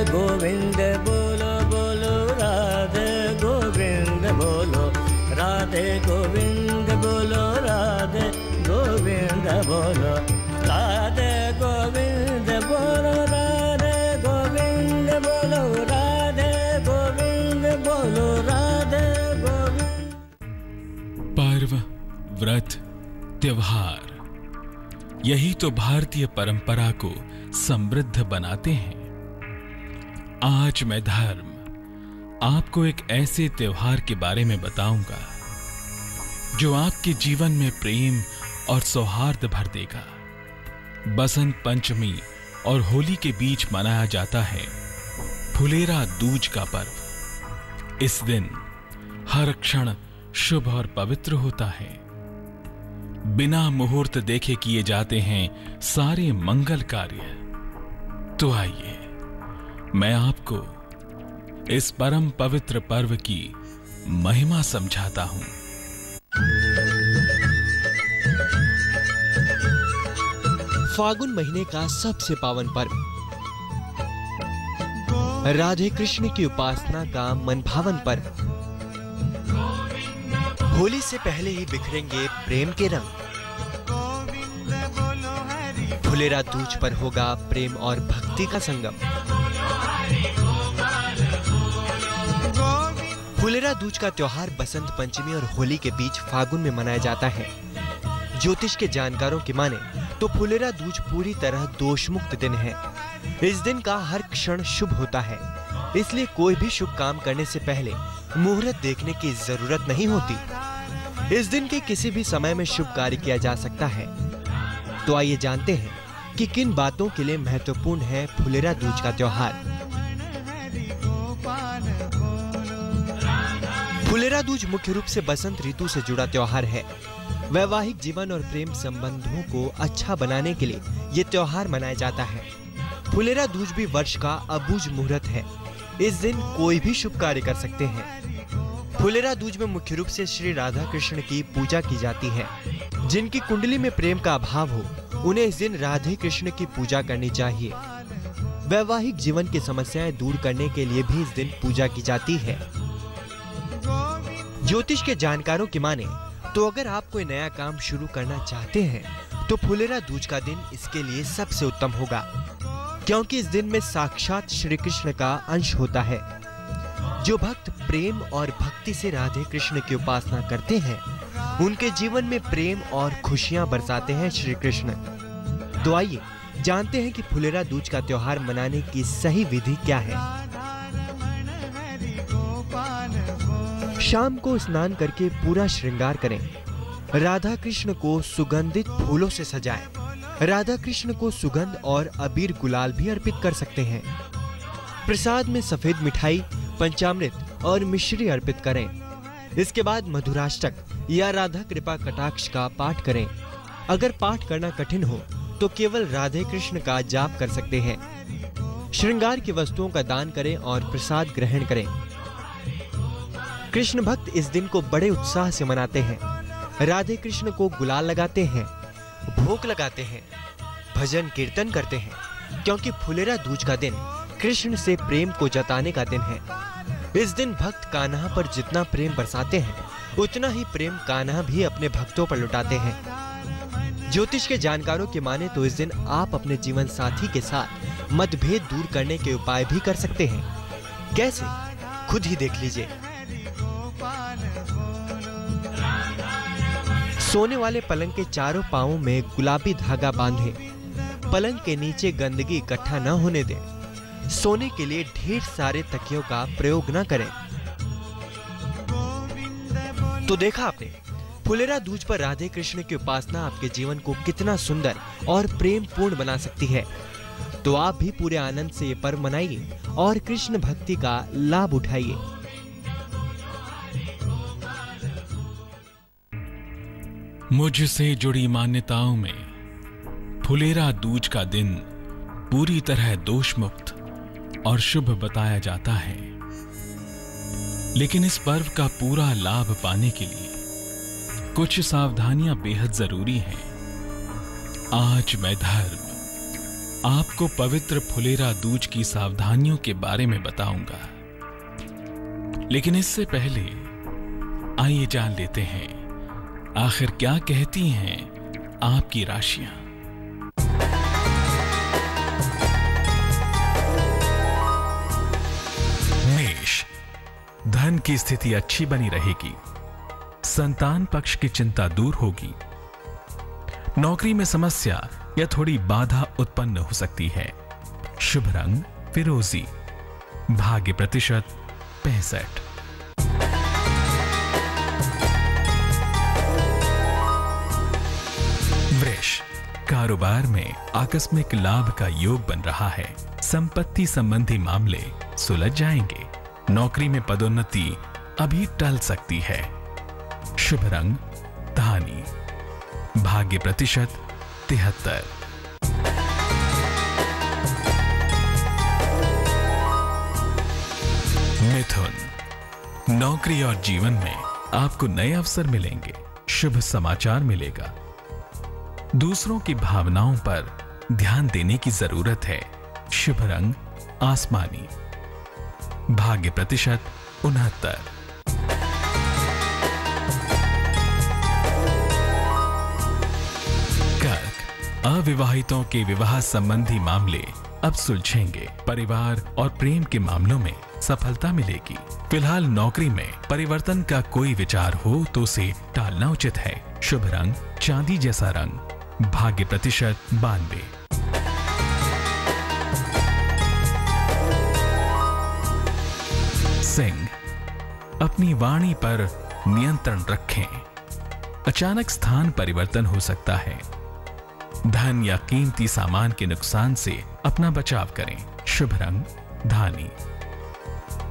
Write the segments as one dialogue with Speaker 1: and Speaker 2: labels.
Speaker 1: गोविंद बोलो बोलो राधे गोविंद बोलो राधे गोविंद बोलो राधे गोविंद बोलो राधे गोविंद बोलो राधे गोविंद बोलो राधे गोविंद बोलो राधे गोविंद।
Speaker 2: पर्व, व्रत, त्योहार, यही तो भारतीय परंपरा को समृद्ध बनाते हैं। आज मैं धर्म आपको एक ऐसे त्योहार के बारे में बताऊंगा जो आपके जीवन में प्रेम और सौहार्द भर देगा। बसंत पंचमी और होली के बीच मनाया जाता है फुलेरा दूज का पर्व। इस दिन हर क्षण शुभ और पवित्र होता है। बिना मुहूर्त देखे किए जाते हैं सारे मंगल कार्य। तो आइए मैं आपको इस परम पवित्र पर्व की महिमा समझाता हूं।
Speaker 3: फागुन महीने का सबसे पावन पर्व, राधे कृष्ण की उपासना का मनभावन पर्व। होली से पहले ही बिखरेंगे प्रेम के रंग। फुलेरा दूज पर होगा प्रेम और भक्ति का संगम। फुलेरा दूज का त्योहार बसंत पंचमी और होली के बीच फागुन में मनाया जाता है। ज्योतिष के जानकारों की माने तो फुलेरा दूज पूरी तरह दोष मुक्त दिन है। इस दिन का हर क्षण शुभ होता है, इसलिए कोई भी शुभ काम करने से पहले मुहूर्त देखने की जरूरत नहीं होती। इस दिन के किसी भी समय में शुभ कार्य किया जा सकता है। तो आइए जानते हैं कि किन बातों के लिए महत्वपूर्ण है फुलेरा दूज का त्योहार। फुलेरा दूज मुख्य रूप से बसंत ऋतु से जुड़ा त्योहार है। वैवाहिक जीवन और प्रेम संबंधों को अच्छा बनाने के लिए ये त्योहार मनाया जाता है। फुलेरा दूज भी वर्ष का अबूझ मुहूर्त है। इस दिन कोई भी शुभ कार्य कर सकते हैं। फुलेरा दूज में मुख्य रूप से श्री राधा कृष्ण की पूजा की जाती है। जिनकी कुंडली में प्रेम का अभाव हो, उन्हें इस दिन राधे कृष्ण की पूजा करनी चाहिए। वैवाहिक जीवन की समस्याएं दूर करने के लिए भी इस दिन पूजा की जाती है। ज्योतिष के जानकारों की माने तो अगर आप कोई नया काम शुरू करना चाहते हैं तो फुलेरा दूज का दिन इसके लिए सबसे उत्तम होगा, क्योंकि इस दिन में साक्षात श्री कृष्ण का अंश होता है। जो भक्त प्रेम और भक्ति से राधे कृष्ण की उपासना करते हैं, उनके जीवन में प्रेम और खुशियां बरसाते हैं श्री कृष्ण। तो आइए जानते हैं कि फुलेरा दूज का त्योहार मनाने की सही विधि क्या है। शाम को स्नान करके पूरा श्रृंगार करें। राधा कृष्ण को सुगंधित फूलों से सजाएं। राधा कृष्ण को सुगंध और अबीर गुलाल भी अर्पित कर सकते हैं। प्रसाद में सफेद मिठाई, पंचामृत और मिश्री अर्पित करें। इसके बाद मधुराष्टक या राधा कृपा कटाक्ष का पाठ करें। अगर पाठ करना कठिन हो तो केवल राधे कृष्ण का जाप कर सकते हैं। श्रृंगार की वस्तुओं का दान करें और प्रसाद ग्रहण करें। कृष्ण भक्त इस दिन को बड़े उत्साह से मनाते हैं। राधे कृष्ण को गुलाल लगाते हैं, भोग लगाते हैं, भजन कीर्तन करते हैं, क्योंकि फुलेरा दूज का दिन कृष्ण से प्रेम को जताने का दिन है। इस दिन भक्त कान्हा पर जितना प्रेम बरसाते हैं, उतना ही प्रेम कान्हा भी अपने भक्तों पर लुटाते हैं। ज्योतिष के जानकारों की माने तो इस दिन आप अपने जीवन साथी के साथ मतभेद दूर करने के उपाय भी कर सकते हैं। कैसे, खुद ही देख लीजिए। सोने वाले पलंग के चारों पांवों में गुलाबी धागा बांधें। पलंग के नीचे गंदगी इकट्ठा न होने दें। सोने के लिए ढेर सारे तकियों का प्रयोग न करें। तो देखा आपने, फुलेरा दूज पर राधे कृष्ण की उपासना आपके जीवन को कितना सुंदर और प्रेम पूर्ण बना सकती है। तो आप भी पूरे आनंद से ये पर्व मनाइए और कृष्ण भक्ति का लाभ उठाइए।
Speaker 2: मुझसे जुड़ी मान्यताओं में फुलेरा दूज का दिन पूरी तरह दोष मुक्त और शुभ बताया जाता है। लेकिन इस पर्व का पूरा लाभ पाने के लिए कुछ सावधानियां बेहद जरूरी हैं। आज मैं धर्म आपको पवित्र फुलेरा दूज की सावधानियों के बारे में बताऊंगा, लेकिन इससे पहले आइए जान लेते हैं आखिर क्या कहती हैं आपकी राशियां। मेष, धन की स्थिति अच्छी बनी रहेगी। संतान पक्ष की चिंता दूर होगी। नौकरी में समस्या या थोड़ी बाधा उत्पन्न हो सकती है। शुभ रंग फिरोजी। भाग्य प्रतिशत 65। वृष, कारोबार में आकस्मिक लाभ का योग बन रहा है। संपत्ति संबंधी मामले सुलझ जाएंगे। नौकरी में पदोन्नति अभी टल सकती है। शुभ रंग धानी। भाग्य प्रतिशत 73। मिथुन, नौकरी और जीवन में आपको नए अवसर मिलेंगे। शुभ समाचार मिलेगा। दूसरों की भावनाओं पर ध्यान देने की जरूरत है। शुभ रंग आसमानी। भाग्य प्रतिशत 69। कर्क, अविवाहितों के विवाह संबंधी मामले अब सुलझेंगे। परिवार और प्रेम के मामलों में सफलता मिलेगी। फिलहाल नौकरी में परिवर्तन का कोई विचार हो तो उसे टालना उचित है। शुभ रंग चांदी जैसा रंग। भाग्य प्रतिशत 92। सिंह, अपनी वाणी पर नियंत्रण रखें। अचानक स्थान परिवर्तन हो सकता है। धन या कीमती सामान के नुकसान से अपना बचाव करें। शुभ रंग धानी।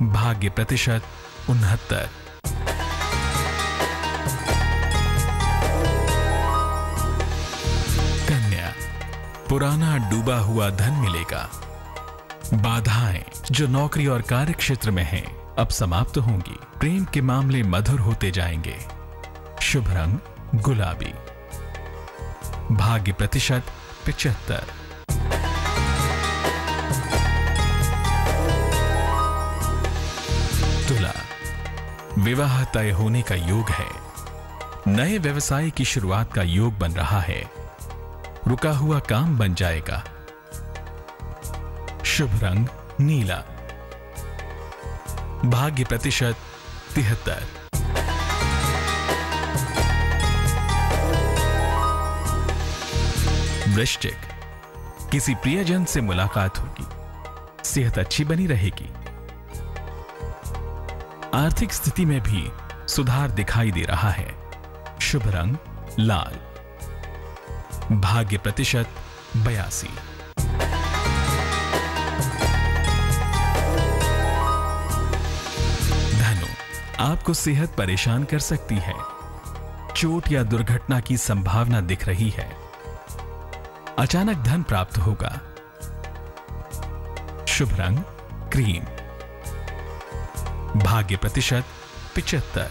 Speaker 2: भाग्य प्रतिशत 69। कन्या, पुराना डूबा हुआ धन मिलेगा। बाधाएं जो नौकरी और कार्य क्षेत्र में हैं अब समाप्त होंगी। प्रेम के मामले मधुर होते जाएंगे। शुभ रंग गुलाबी। भाग्य प्रतिशत 75। तुला, विवाह तय होने का योग है। नए व्यवसाय की शुरुआत का योग बन रहा है। रुका हुआ काम बन जाएगा। शुभ रंग नीला। भाग्य प्रतिशत 73। वृश्चिक, किसी प्रियजन से मुलाकात होगी। सेहत अच्छी बनी रहेगी। आर्थिक स्थिति में भी सुधार दिखाई दे रहा है। शुभ रंग लाल। भाग्य प्रतिशत 82। धनु, आपको सेहत परेशान कर सकती है। चोट या दुर्घटना की संभावना दिख रही है। अचानक धन प्राप्त होगा। शुभ रंग क्रीम। भाग्य प्रतिशत 75।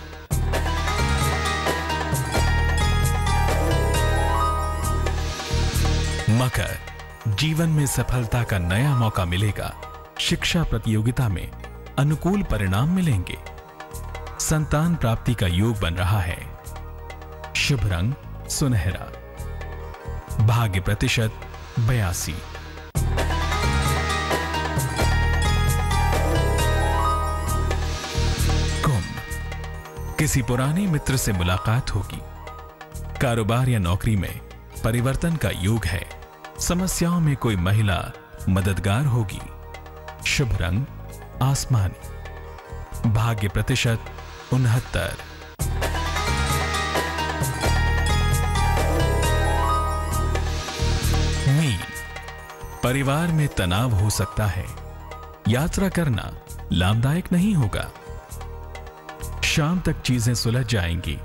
Speaker 2: मकर, जीवन में सफलता का नया मौका मिलेगा। शिक्षा प्रतियोगिता में अनुकूल परिणाम मिलेंगे। संतान प्राप्ति का योग बन रहा है। शुभ रंग सुनहरा। भाग्य प्रतिशत 82। कुंभ, किसी पुराने मित्र से मुलाकात होगी। कारोबार या नौकरी में परिवर्तन का योग है। समस्याओं में कोई महिला मददगार होगी। शुभ रंग आसमानी। भाग्य प्रतिशत 69। मीन, परिवार में तनाव हो सकता है। यात्रा करना लाभदायक नहीं होगा। शाम तक चीजें सुलझ जाएंगी।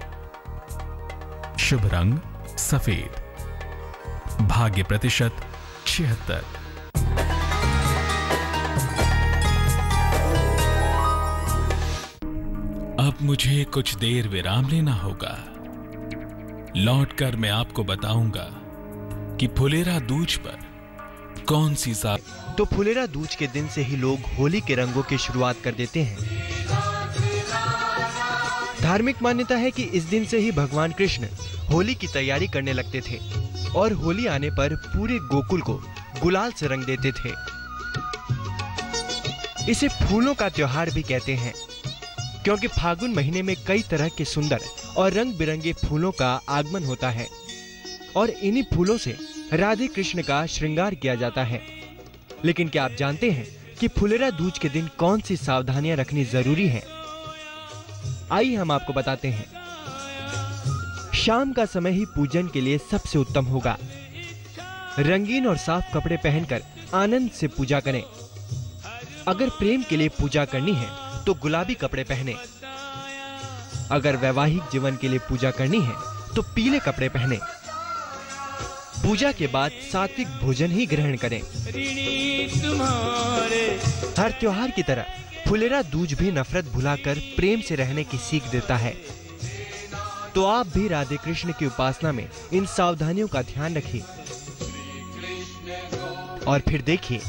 Speaker 2: शुभ रंग सफेद। भाग्य प्रतिशत 76। अब मुझे कुछ देर विराम लेना होगा। लौटकर मैं आपको बताऊंगा कि फुलेरा दूज पर कौन सी
Speaker 3: तो फुलेरा दूज के दिन से ही लोग होली के रंगों की शुरुआत कर देते हैं। धार्मिक मान्यता है कि इस दिन से ही भगवान कृष्ण होली की तैयारी करने लगते थे और होली आने पर पूरे गोकुल को गुलाल से रंग देते थे। इसे फूलों का त्योहार भी कहते हैं, क्योंकि फागुन महीने में कई तरह के सुंदर और रंग बिरंगे फूलों का आगमन होता है और इन्हीं फूलों से राधे कृष्ण का श्रृंगार किया जाता है। लेकिन क्या आप जानते हैं कि फुलेरा दूज के दिन कौन सी सावधानियां रखनी जरूरी है? आइए हम आपको बताते हैं। शाम का समय ही पूजन के लिए सबसे उत्तम होगा। रंगीन और साफ कपड़े पहनकर आनंद से पूजा करें। अगर प्रेम के लिए पूजा करनी है तो गुलाबी कपड़े पहने। अगर वैवाहिक जीवन के लिए पूजा करनी है तो पीले कपड़े पहने। पूजा के बाद सात्विक भोजन ही ग्रहण करें। हर त्योहार की तरह फुलेरा दूज भी नफरत भुलाकर प्रेम से रहने की सीख देता है। तो आप भी राधे कृष्ण की उपासना में इन सावधानियों का ध्यान रखिए और फिर देखिए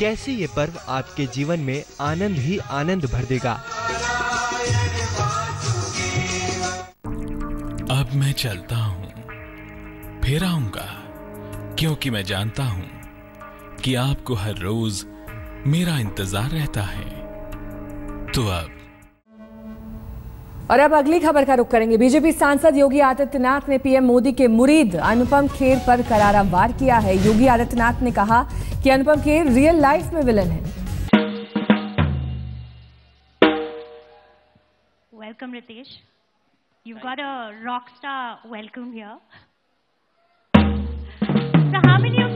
Speaker 3: कैसे ये पर्व आपके जीवन में आनंद ही आनंद भर देगा।
Speaker 2: अब मैं चलता हूँ, फिर आऊंगा, क्योंकि मैं जानता हूं कि आपको हर रोज मेरा इंतजार रहता है। तो
Speaker 4: अब अगली खबर का रुख करेंगे। बीजेपी सांसद योगी आदित्यनाथ ने पीएम मोदी के मुरीद अनुपम खेर पर करारा वार किया है। योगी आदित्यनाथ ने कहा कि अनुपम खेर रियल लाइफ में विलन है।
Speaker 5: Welcome Ritesh, you've got a rock star welcome here. So how many of